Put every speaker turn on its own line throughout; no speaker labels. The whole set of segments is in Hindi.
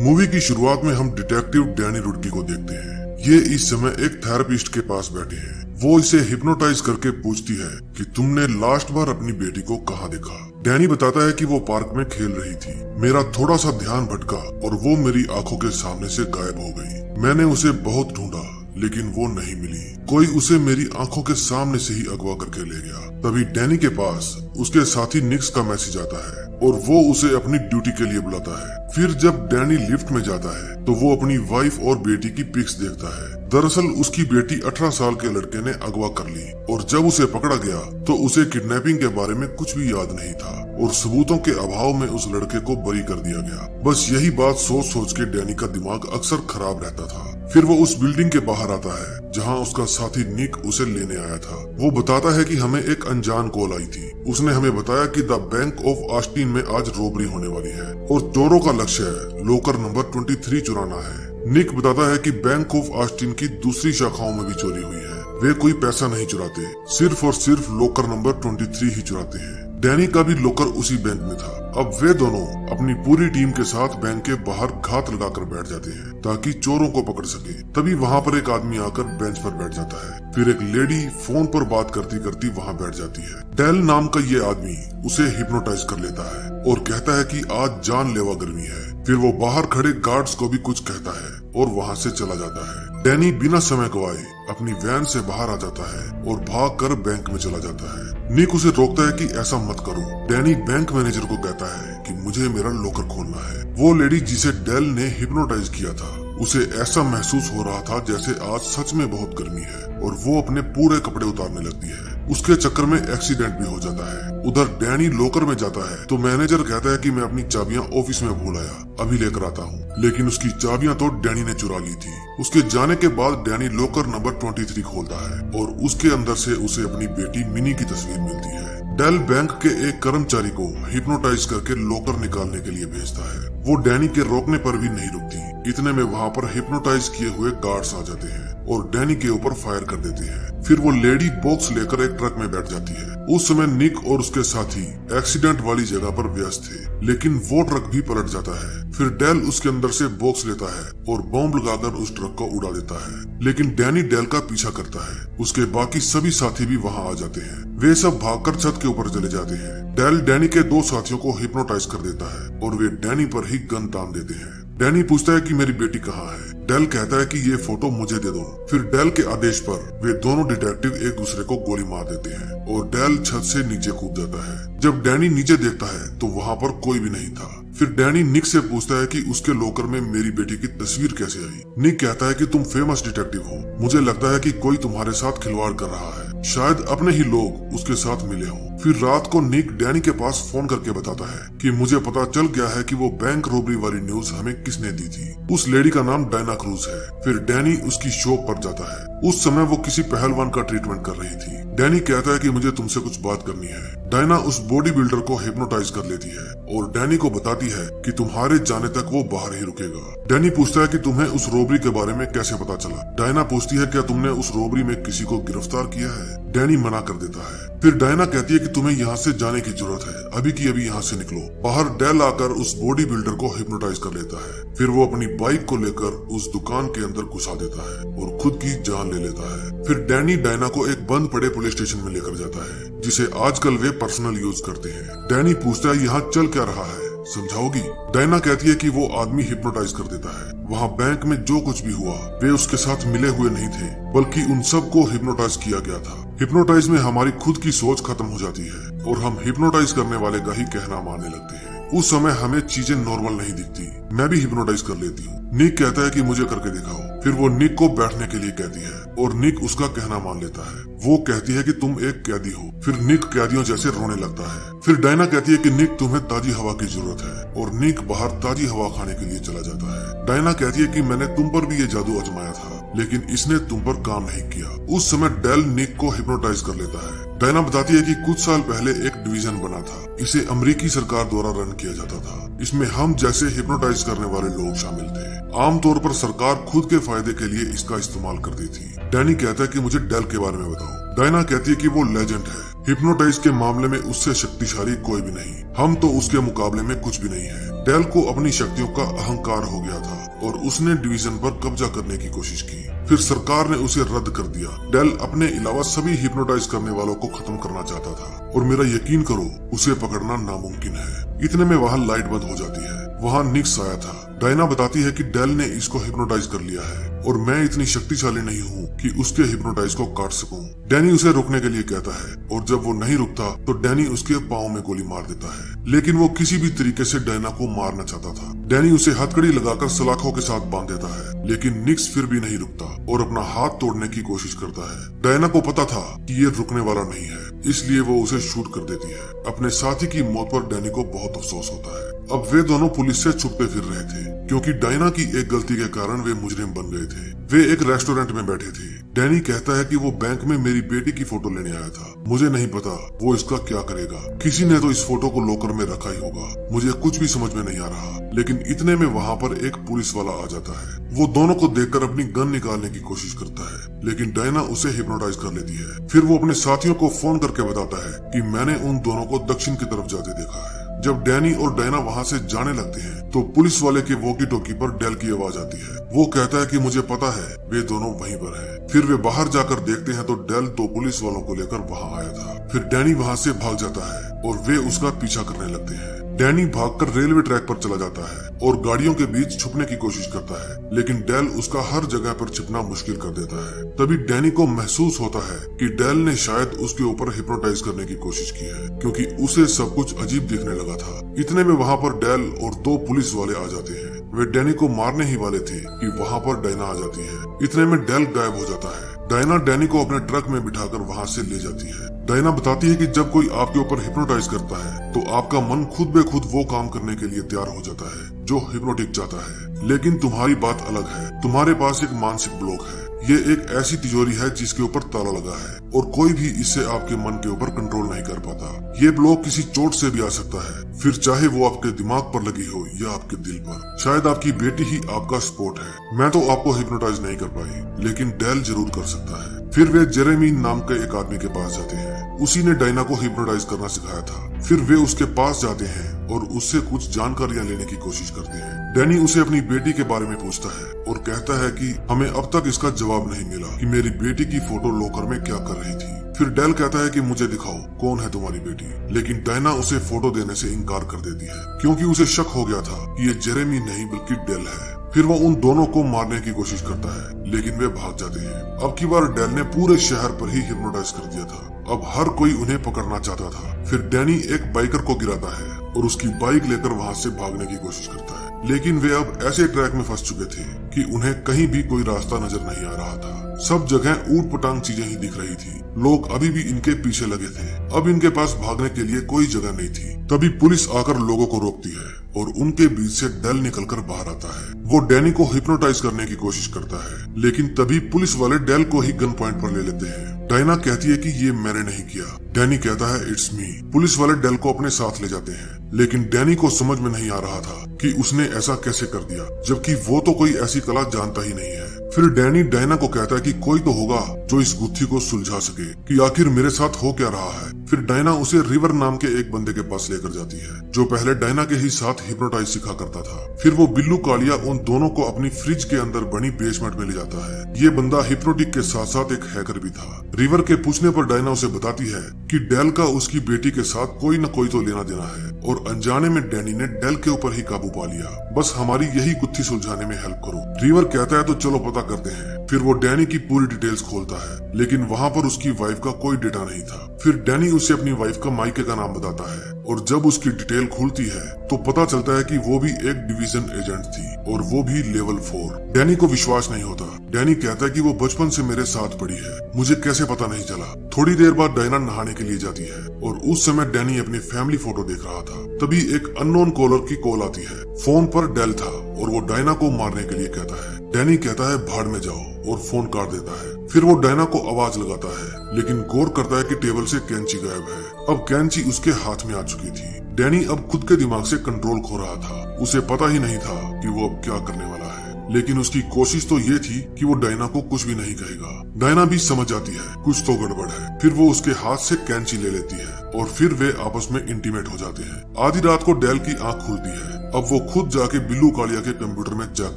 मूवी की शुरुआत में हम डिटेक्टिव डैनी रुडकी को देखते हैं। ये इस समय एक थेरेपिस्ट के पास बैठे हैं। वो इसे हिप्नोटाइज करके पूछती है कि तुमने लास्ट बार अपनी बेटी को कहाँ देखा। डैनी बताता है कि वो पार्क में खेल रही थी। मेरा थोड़ा सा ध्यान भटका और वो मेरी आंखों के सामने से गायब हो गई। मैंने उसे बहुत ढूंढा लेकिन वो नहीं मिली। कोई उसे मेरी आंखों के सामने से ही अगवा करके ले गया। तभी डैनी के पास उसके साथी निक्स का मैसेज आता है और वो उसे अपनी ड्यूटी के लिए बुलाता है। फिर जब डैनी लिफ्ट में जाता है तो वो अपनी वाइफ और बेटी की पिक्स देखता है। दरअसल उसकी बेटी 18 साल के लड़के ने अगवा कर ली और जब उसे पकड़ा गया तो उसे किडनैपिंग के बारे में कुछ भी याद नहीं था और सबूतों के अभाव में उस लड़के को बरी कर दिया गया। बस यही बात सोच सोच के डैनी का दिमाग अक्सर खराब रहता था। फिर वो उस बिल्डिंग के बाहर आता है जहां उसका साथी निक उसे लेने आया था। वो बताता है कि हमें एक अनजान कॉल आई थी। उसने हमें बताया कि द बैंक ऑफ ऑस्टिन में आज रॉबरी होने वाली है और चोरों का लक्ष्य है लॉकर नंबर 23 चुराना है। निक बताता है कि बैंक ऑफ ऑस्टिन की दूसरी शाखाओं में भी चोरी हुई है। वे कोई पैसा नहीं चुराते, सिर्फ और सिर्फ लॉकर नंबर 23 ही चुराते हैं। डैनी का भी लॉकर उसी बैंक में था। अब वे दोनों अपनी पूरी टीम के साथ बैंक के बाहर घात लगाकर बैठ जाते हैं ताकि चोरों को पकड़ सके। तभी वहाँ पर एक आदमी आकर बेंच पर बैठ जाता है। फिर एक लेडी फोन पर बात करती करती वहाँ बैठ जाती है। डेल नाम का ये आदमी उसे हिप्नोटाइज कर लेता है और कहता है कि आज जानलेवा गर्मी है। फिर वो बाहर खड़े गार्ड्स को भी कुछ कहता है और वहाँ से चला जाता है। डैनी बिना समय गवाए अपनी वैन से बाहर आ जाता है और भागकर बैंक में चला जाता है। निक उसे रोकता है कि ऐसा मत करो। डैनी बैंक मैनेजर को कहता है कि मुझे मेरा लॉकर खोलना है। वो लेडी जिसे डेल ने हिप्नोटाइज किया था उसे ऐसा महसूस हो रहा था जैसे आज सच में बहुत गर्मी है और वो अपने पूरे कपड़े उतारने लगती है। उसके चक्कर में एक्सीडेंट भी हो जाता है। उधर डैनी लॉकर में जाता है तो मैनेजर कहता है कि मैं अपनी चाबियां ऑफिस में भूल आया, अभी लेकर आता हूँ। लेकिन उसकी चाबियां तो डैनी ने चुरा ली थी। उसके जाने के बाद डैनी लॉकर नंबर 23 खोलता है और उसके अंदर से उसे अपनी बेटी मिनी की तस्वीर मिलती है। डेल बैंक के एक कर्मचारी को हिप्नोटाइज करके लॉकर निकालने के लिए भेजता है। वो डैनी के रोकने पर भी नहीं रुकती। इतने में वहाँ पर हिप्नोटाइज किए हुए गार्ड्स आ जाते हैं और डैनी के ऊपर फायर कर देते हैं। फिर वो लेडी बॉक्स लेकर एक ट्रक में बैठ जाती है। उस समय निक और उसके साथी एक्सीडेंट वाली जगह पर व्यस्त थे लेकिन वो ट्रक भी पलट जाता है। फिर डेल उसके अंदर से बॉक्स लेता है और बॉम्ब लगाकर उस ट्रक को उड़ा देता है। लेकिन डैनी डेल का पीछा करता है। उसके बाकी सभी साथी भी वहाँ आ जाते हैं। वे सब भागकर छत के ऊपर चले जाते हैं। डेल डैनी के दो साथियों को हिप्नोटाइज कर देता है और वे डैनी पर ही गन तान देते हैं। डैनी पूछता है कि मेरी बेटी कहाँ है। डेल कहता है कि ये फोटो मुझे दे दो। फिर डेल के आदेश पर वे दोनों डिटेक्टिव एक दूसरे को गोली मार देते हैं और डेल छत से नीचे कूद जाता है। जब डैनी नीचे देखता है तो वहाँ पर कोई भी नहीं था। फिर डैनी निक से पूछता है कि उसके लॉकर में मेरी बेटी की तस्वीर कैसे आई। निक कहता है कि तुम फेमस डिटेक्टिव हो, मुझे लगता है कि कोई तुम्हारे साथ खिलवाड़ कर रहा है, शायद अपने ही लोग उसके साथ मिले हों। फिर रात को निक डैनी के पास फोन करके बताता है कि मुझे पता चल गया है कि वो बैंक रॉबरी वाली न्यूज हमें किसने दी थी। उस लेडी का नाम डायना क्रूज है। फिर डैनी उसकी शॉप पर जाता है। उस समय वो किसी पहलवान का ट्रीटमेंट कर रही थी। डैनी कहता है कि मुझे तुमसे कुछ बात करनी है। डायना उस बॉडी बिल्डर को हिप्नोटाइज कर लेती है और डैनी को बताती है कि तुम्हारे जाने तक वो बाहर ही रुकेगा। डैनी पूछता है कि तुम्हें उस रॉबरी के बारे में कैसे पता चला। डायना पूछती है क्या तुमने उस रॉबरी में किसी को गिरफ्तार किया है। डैनी मना कर देता है। फिर डायना कहती है कि तुम्हें यहाँ से जाने की जरूरत है, अभी की अभी यहाँ से निकलो। बाहर डेल आकर उस बॉडी बिल्डर को हिप्नोटाइज कर लेता है। फिर वो अपनी बाइक को लेकर उस दुकान के अंदर घुसा देता है और खुद की जान ले लेता है। फिर डैनी डायना को एक बंद पड़े पुलिस स्टेशन में लेकर जाता है जिसे आजकल वे पर्सनल यूज करते हैं। डैनी पूछता है यहाँ चल क्या रहा है, समझाओगी। डायना कहती है कि वो आदमी हिप्नोटाइज कर देता है। वहाँ बैंक में जो कुछ भी हुआ वे उसके साथ मिले हुए नहीं थे बल्कि उन सबको हिप्नोटाइज किया गया था। हिप्नोटाइज में हमारी खुद की सोच खत्म हो जाती है और हम हिप्नोटाइज करने वाले का ही कहना मानने लगते हैं। उस समय हमें चीजें नॉर्मल नहीं दिखती। मैं भी हिप्नोटाइज कर लेती हूँ। निक कहता है कि मुझे करके दिखाओ। फिर वो निक को बैठने के लिए कहती है और निक उसका कहना मान लेता है। वो कहती है कि तुम एक कैदी हो। फिर निक कैदियों जैसे रोने लगता है। फिर डायना कहती है कि निक तुम्हें ताजी हवा की जरूरत है और निक बाहर ताजी हवा खाने के लिए चला जाता है। डायना कहती है कि मैंने तुम पर भी ये जादू आजमाया था लेकिन इसने तुम पर काम नहीं किया। उस समय डेल निक को हिप्नोटाइज कर लेता है। डायना बताती है कि कुछ साल पहले एक डिवीजन बना था। इसे अमेरिकी सरकार द्वारा रन किया जाता था। इसमें हम जैसे हिप्नोटाइज करने वाले लोग शामिल थे। आमतौर पर सरकार खुद के फायदे के लिए इसका इस्तेमाल करती थी। डैनी कहता है कि मुझे डेल के बारे में बताओ। डायना कहती है कि वो लेजेंड है हिप्नोटाइज के मामले में उससे शक्तिशाली कोई भी नहीं। हम तो उसके मुकाबले में कुछ भी नहीं है। डेल को अपनी शक्तियों का अहंकार हो गया था और उसने डिवीजन पर कब्जा करने की कोशिश की। फिर सरकार ने उसे रद्द कर दिया। डेल अपने अलावा सभी हिप्नोटाइज करने वालों को खत्म करना चाहता था और मेरा यकीन करो उसे पकड़ना नामुमकिन है। इतने में वहाँ लाइट बंद हो जाती है। वहाँ निक्स आया था। डायना बताती है कि डेल ने इसको हिप्नोटाइज कर लिया है और मैं इतनी शक्तिशाली नहीं हूँ कि उसके हिप्नोटाइज को काट सकूं। डैनी उसे रोकने के लिए कहता है और जब वो नहीं रुकता तो डैनी उसके पाँव में गोली मार देता है। लेकिन वो किसी भी तरीके से डायना को मारना चाहता था। डैनी उसे हथकड़ी लगाकर सलाखों के साथ बांध देता है, लेकिन निक्स फिर भी नहीं रुकता और अपना हाथ तोड़ने की कोशिश करता है। डायना को पता था कि ये रुकने वाला नहीं है, इसलिए वो उसे शूट कर देती है। अपने साथी की मौत पर डैनी को बहुत अफसोस होता है। अब वे दोनों पुलिस से छुपते फिर रहे थे क्योंकि डायना की एक गलती के कारण वे मुजरिम बन गए थे। वे एक रेस्टोरेंट में बैठे थे। डैनी कहता है कि वो बैंक में मेरी बेटी की फोटो लेने आया था। मुझे नहीं पता वो इसका क्या करेगा। किसी ने तो इस फोटो को लॉकर में रखा ही होगा। मुझे कुछ भी समझ में नहीं आ रहा। लेकिन इतने में वहाँ पर एक पुलिस वाला आ जाता है। वो दोनों को देखकर अपनी गन निकालने की कोशिश करता है, लेकिन डायना उसे हिप्नोटाइज कर लेती है। फिर वो अपने साथियों को फोन करके बताता है कि मैंने उन दोनों को दक्षिण की तरफ जाते देखा है। जब डैनी और डायना वहाँ से जाने लगते हैं तो पुलिस वाले के वॉकी टॉकी पर डेल की आवाज आती है। वो कहता है कि मुझे पता है वे दोनों वहीं पर हैं। फिर वे बाहर जाकर देखते हैं तो डेल दो पुलिस वालों को लेकर वहाँ आया था। फिर डैनी वहाँ से भाग जाता है और वे उसका पीछा करने लगते हैं। डैनी भागकर रेलवे ट्रैक पर चला जाता है और गाड़ियों के बीच छुपने की कोशिश करता है, लेकिन डेल उसका हर जगह पर छिपना मुश्किल कर देता है। तभी डैनी को महसूस होता है कि डेल ने शायद उसके ऊपर हिप्नोटाइज करने की कोशिश की है, क्योंकि उसे सब कुछ अजीब दिखने लगा था। इतने में वहाँ पर डेल और दो पुलिस वाले आ जाते हैं। वे डैनी को मारने ही वाले थे कि वहाँ पर डायना आ जाती है। इतने में डेल गायब हो जाता है। डायना डैनी को अपने ट्रक में बिठाकर वहाँ से ले जाती है। डायना बताती है कि जब कोई आपके ऊपर हिप्नोटाइज करता है तो आपका मन खुद बे खुद वो काम करने के लिए तैयार हो जाता है जो हिप्नोटिक चाहता है। लेकिन तुम्हारी बात अलग है। तुम्हारे पास एक मानसिक ब्लॉक है। ये एक ऐसी तिजोरी है जिसके ऊपर ताला लगा है और कोई भी इससे आपके मन के ऊपर कंट्रोल नहीं कर पाता। ये ब्लॉक किसी चोट से भी आ सकता है, फिर चाहे वो आपके दिमाग पर लगी हो या आपके दिल पर। शायद आपकी बेटी ही आपका स्पॉट है। मैं तो आपको हिप्नोटाइज नहीं कर पाई, लेकिन डेल जरूर कर सकता है। फिर वे जेरेमी नाम के एक आदमी के पास जाते हैं। उसी ने डायना को हिप्नोटाइज करना सिखाया था। फिर वे उसके पास जाते हैं और उससे कुछ जानकारियां लेने की कोशिश करते हैं। डैनी उसे अपनी बेटी के बारे में पूछता है और कहता है कि हमें अब तक इसका जवाब नहीं मिला कि मेरी बेटी की फोटो लॉकर में क्या कर रही थी। फिर डेल कहता है कि मुझे दिखाओ कौन है तुम्हारी बेटी, लेकिन डायना उसे फोटो देने से इनकार कर देती है क्योंकि उसे शक हो गया था कि ये जेरेमी नहीं बल्कि डेल है। फिर वो उन दोनों को मारने की कोशिश करता है, लेकिन वे भाग जाते हैं। अब की बार डेल ने पूरे शहर पर ही हिप्नोटाइज कर दिया था। अब हर कोई उन्हें पकड़ना चाहता था। फिर डैनी एक बाइकर को गिराता है और उसकी बाइक लेकर वहाँ से भागने की कोशिश करता है, लेकिन वे अब ऐसे ट्रैक में फंस चुके थे कि उन्हें कहीं भी कोई रास्ता नजर नहीं आ रहा था। सब जगह ऊट पटांग चीजें ही दिख रही थी। लोग अभी भी इनके पीछे लगे थे। अब इनके पास भागने के लिए कोई जगह नहीं थी। तभी पुलिस आकर लोगों को रोकती है और उनके बीच से डेल निकलकर बाहर आता है। वो डैनी को हिप्नोटाइज करने की कोशिश करता है, लेकिन तभी पुलिस वाले डेल को ही गन पॉइंट पर ले लेते हैं। डायना कहती है कि ये मैंने नहीं किया। डैनी कहता है इट्स मी। पुलिस वाले डेल को अपने साथ ले जाते हैं, लेकिन डैनी को समझ में नहीं आ रहा था कि उसने ऐसा कैसे कर दिया, जबकि वो तो कोई ऐसी कला जानता ही नहीं है। फिर डैनी डायना को कहता है कि कोई तो होगा जो इस गुत्थी को सुलझा सके कि आखिर मेरे साथ हो क्या रहा है। फिर डायना उसे रिवर नाम के एक बंदे के पास लेकर जाती है जो पहले डायना के ही साथ हिप्नोटाइज सिखा करता था। फिर वो बिल्लू कालिया उन दोनों को अपनी फ्रिज के अंदर बनी बेसमेंट में ले जाता है। ये बंदा हिप्नोटिक के साथ साथ एक हैकर भी था। रिवर के पूछने पर डायना उसे बताती है कि डेल का उसकी बेटी के साथ कोई न कोई तो लेना देना है और अनजाने में डैनी ने डेल के ऊपर ही काबू पा लिया। बस हमारी यही गुत्थी सुलझाने में हेल्प करो। रिवर कहता है तो चलो पता करते हैं। फिर वो डैनी की पूरी डिटेल्स खोलता है, लेकिन वहाँ पर उसकी वाइफ का कोई डेटा नहीं था। फिर डैनी उसे अपनी वाइफ का मायके का नाम बताता है और जब उसकी डिटेल खुलती है तो पता चलता है कि वो भी एक डिवीजन एजेंट थी और वो भी लेवल 4। डैनी को विश्वास नहीं होता। डैनी कहता है कि वो बचपन से मेरे साथ पड़ी है, मुझे कैसे पता नहीं चला। थोड़ी देर बाद डायना नहाने के लिए जाती है और उस समय डैनी अपनी फैमिली फोटो देख रहा था। तभी एक अननोन कॉलर की कॉल आती है। फोन पर डेल था और वो डायना को मारने के लिए कहता है। डैनी कहता है भाड़ में जाओ और फोन काट देता है। फिर वो डायना को आवाज लगाता है, लेकिन गौर करता है कि टेबल से कैंची गायब है। अब कैंची उसके हाथ में आ चुकी थी। डैनी अब खुद के दिमाग से कंट्रोल खो रहा था। उसे पता ही नहीं था कि वो अब क्या करने वाला है। लेकिन उसकी कोशिश तो ये थी कि वो डायना को कुछ भी नहीं कहेगा। डायना भी समझ जाती है कुछ तो गड़बड़ है। फिर वो उसके हाथ से कैंची ले लेती है और फिर वे आपस में इंटीमेट हो जाते हैं। आधी रात को डेल की आंख खुलती है। अब वो खुद जाके बिल्लू कालिया के कंप्यूटर में चेक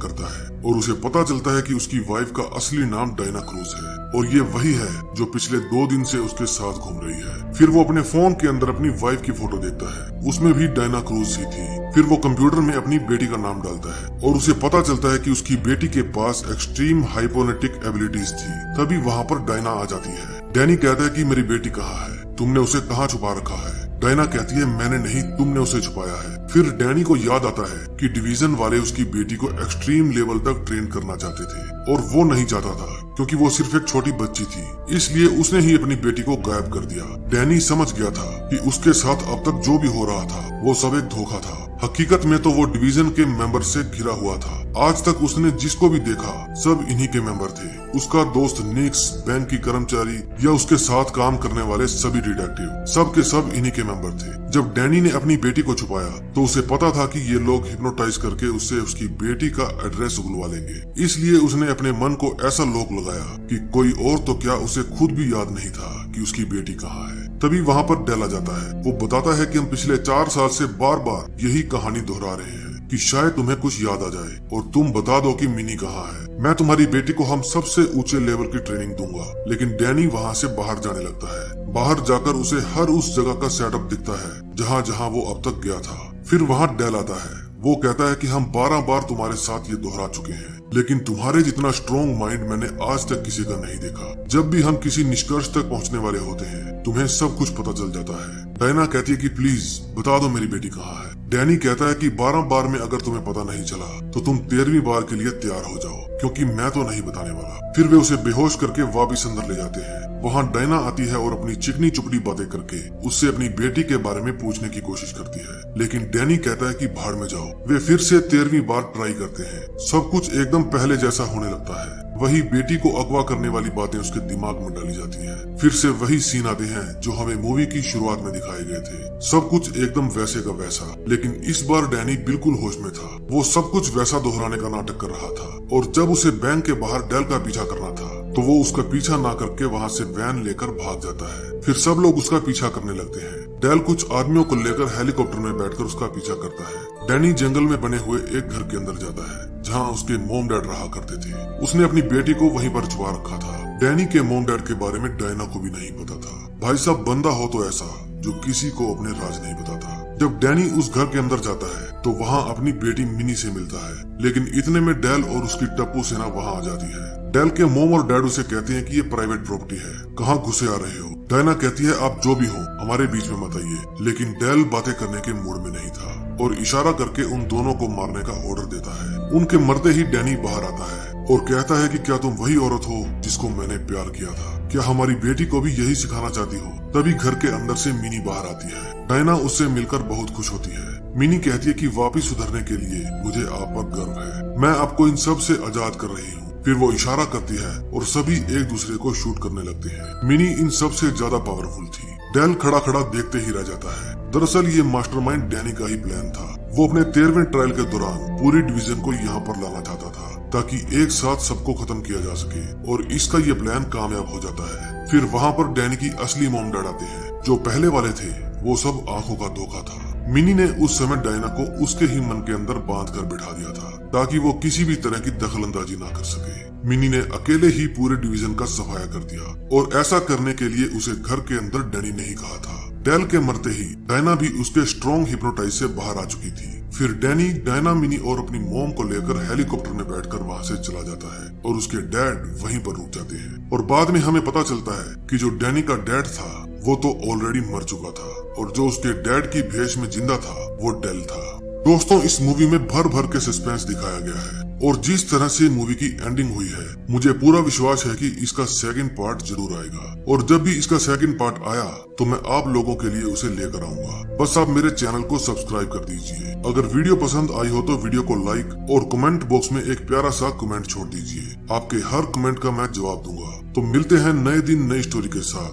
करता है और उसे पता चलता है कि उसकी वाइफ का असली नाम डायना क्रूज है और ये वही है जो पिछले 2 दिन से उसके साथ घूम रही है। फिर वो अपने फोन के अंदर अपनी वाइफ की फोटो देखता है, उसमें भी डायना क्रूज ही थी। फिर वो कंप्यूटर में अपनी बेटी का नाम डालता है और उसे पता चलता है कि उसकी बेटी के पास एक्सट्रीम हाइपोनेटिक एबिलिटीज थी। तभी वहाँ पर डायना आ जाती है। डैनी कहता है कि मेरी बेटी कहाँ है, तुमने उसे कहाँ छुपा रखा है। डायना कहती है मैंने नहीं, तुमने उसे छुपाया है। फिर डैनी को याद आता है कि डिवीजन वाले उसकी बेटी को एक्सट्रीम लेवल तक ट्रेन करना चाहते थे और वो नहीं चाहता था क्योंकि वो सिर्फ एक छोटी बच्ची थी, इसलिए उसने ही अपनी बेटी को गायब कर दिया। डैनी समझ गया था कि उसके साथ अब तक जो भी हो रहा था वो सब एक धोखा था। हकीकत में तो वो डिवीजन के मेंबर से घिरा हुआ था। आज तक उसने जिसको भी देखा सब इन्हीं के मेंबर थे। उसका दोस्त निक्स, बैंक की कर्मचारी या उसके साथ काम करने वाले सभी डिटेक्टिव, सब के सब इन्हीं के मेंबर थे। जब डैनी ने अपनी बेटी को छुपाया तो उसे पता था कि ये लोग हिप्नोटाइज करके उससे उसकी बेटी का एड्रेस उगलवा लेंगे, इसलिए उसने अपने मन को ऐसा लोक लगाया कि कोई और तो क्या उसे खुद भी याद नहीं था कि उसकी बेटी कहाँ है। तभी वहाँ पर डेल आ जाता है। वो बताता है कि हम पिछले 4 साल से बार बार यही कहानी दोहरा रहे हैं कि शायद तुम्हें कुछ याद आ जाए और तुम बता दो कि मिनी कहाँ है। मैं तुम्हारी बेटी को हम सबसे ऊंचे लेवल की ट्रेनिंग दूंगा। लेकिन डैनी वहाँ से बाहर जाने लगता है। बाहर जाकर उसे हर उस जगह का सेटअप दिखता है जहाँ जहाँ वो अब तक गया था। फिर वहाँ डेल आता है। वो कहता है कि हम 12 बार तुम्हारे साथ ये दोहरा चुके हैं, लेकिन तुम्हारे जितना स्ट्रॉन्ग माइंड मैंने आज तक किसी का नहीं देखा। जब भी हम किसी निष्कर्ष तक पहुंचने वाले होते हैं तुम्हें सब कुछ पता चल जाता है। डायना कहती है कि प्लीज बता दो मेरी बेटी कहाँ है। डैनी कहता है कि 12 बार में अगर तुम्हें पता नहीं चला तो तुम 13वीं बार के लिए तैयार हो जाओ, क्योंकि मैं तो नहीं बताने वाला। फिर वे उसे बेहोश करके वापस अंदर ले जाते हैं। वहाँ डायना आती है और अपनी चिकनी चुपड़ी बातें करके उससे अपनी बेटी के बारे में पूछने की कोशिश करती है, लेकिन डैनी कहता है कि भाड़ में जाओ। वे फिर से 13वीं बार ट्राई करते हैं। सब कुछ एकदम पहले जैसा होने लगता है। वही बेटी को अगवा करने वाली बातें उसके दिमाग में डाली जाती हैं। फिर से वही सीन आते हैं जो हमें मूवी की शुरुआत में दिखाए गए थे। सब कुछ एकदम वैसे का वैसा, लेकिन इस बार डैनी बिल्कुल होश में था। वो सब कुछ वैसा दोहराने का नाटक कर रहा था और जब उसे बैंक के बाहर डेल का पीछा करना था तो वो उसका पीछा ना करके वहाँ से वैन लेकर भाग जाता है। फिर सब लोग उसका पीछा करने लगते हैं। डेल कुछ आदमियों को लेकर हेलीकॉप्टर में बैठकर उसका पीछा करता है। डैनी जंगल में बने हुए एक घर के अंदर जाता है जहाँ उसके मोम डैड रहा करते थे। उसने अपनी बेटी को वहीं पर छुपा रखा था। डैनी के मोम डैड के बारे में डायना को भी नहीं पता था। भाई साहब, बंदा हो तो ऐसा जो किसी को अपने राज नहीं बताता। जब डैनी उस घर के अंदर जाता है तो वहाँ अपनी बेटी मिनी से मिलता है, लेकिन इतने में डेल और उसकी टप्पू सेना वहाँ आ जाती है। डेल के मोम और डैड उसे कहते हैं कि ये प्राइवेट प्रॉपर्टी है, कहाँ घुसे आ रहे हो। डायना कहती है आप जो भी हो हमारे बीच में मत आइए, लेकिन डेल बातें करने के मूड में नहीं था और इशारा करके उन दोनों को मारने का ऑर्डर देता है। उनके मरते ही डैनी बाहर आता है और कहता है कि क्या तुम वही औरत हो जिसको मैंने प्यार किया था? क्या हमारी बेटी को भी यही सिखाना चाहती हो? तभी घर के अंदर से मिनी बाहर आती है। डायना उससे मिलकर बहुत खुश होती है। मिनी कहती है कि वापिस सुधरने के लिए मुझे आप पर गर्व है, मैं आपको इन सब से आजाद कर रही हूँ। फिर वो इशारा करती है और सभी एक दूसरे को शूट करने लगते हैं। मिनी इन सब से ज्यादा पावरफुल थी। डेल खड़ा खड़ा देखते ही रह जाता है। दरअसल ये मास्टरमाइंड डैनी का ही प्लान था। वो अपने 13वें ट्रायल के दौरान पूरी डिवीजन को यहाँ पर लाना चाहता था ताकि एक साथ सबको खत्म किया जा सके, और इसका ये प्लान कामयाब हो जाता है। फिर वहाँ पर डैनी की असली मॉम डैड आते हैं। जो पहले वाले थे वो सब आंखों का धोखा था। मिनी ने उस समय डायना को उसके ही मन के अंदर बांध कर बिठा दिया था ताकि वो किसी भी तरह की दखलंदाजी ना कर सके। मिनी ने अकेले ही पूरे डिवीजन का सफाया कर दिया, और ऐसा करने के लिए उसे घर के अंदर डैनी ने ही कहा था। डेल के मरते ही डायना भी उसके स्ट्रॉन्ग हिप्नोटाइज से बाहर आ चुकी थी। फिर डैनी डायना, मिनी और अपनी मॉम को लेकर हेलीकॉप्टर में बैठकर वहाँ से चला जाता है और उसके डैड वहीं पर रुक जाते हैं। और बाद में हमें पता चलता है कि जो डैनी का डैड था वो तो ऑलरेडी मर चुका था, और जो उसके डैड की भेष में जिंदा था वो डेल था। दोस्तों, इस मूवी में भर भर के सस्पेंस दिखाया गया है, और जिस तरह से मूवी की एंडिंग हुई है मुझे पूरा विश्वास है कि इसका सेकंड पार्ट जरूर आएगा। और जब भी इसका सेकंड पार्ट आया तो मैं आप लोगों के लिए उसे लेकर आऊंगा। बस आप मेरे चैनल को सब्सक्राइब कर दीजिए। अगर वीडियो पसंद आई हो तो वीडियो को लाइक और कमेंट बॉक्स में एक प्यारा सा कमेंट छोड़ दीजिए। आपके हर कमेंट का मैं जवाब दूंगा। तो मिलते हैं नए दिन नई स्टोरी के साथ।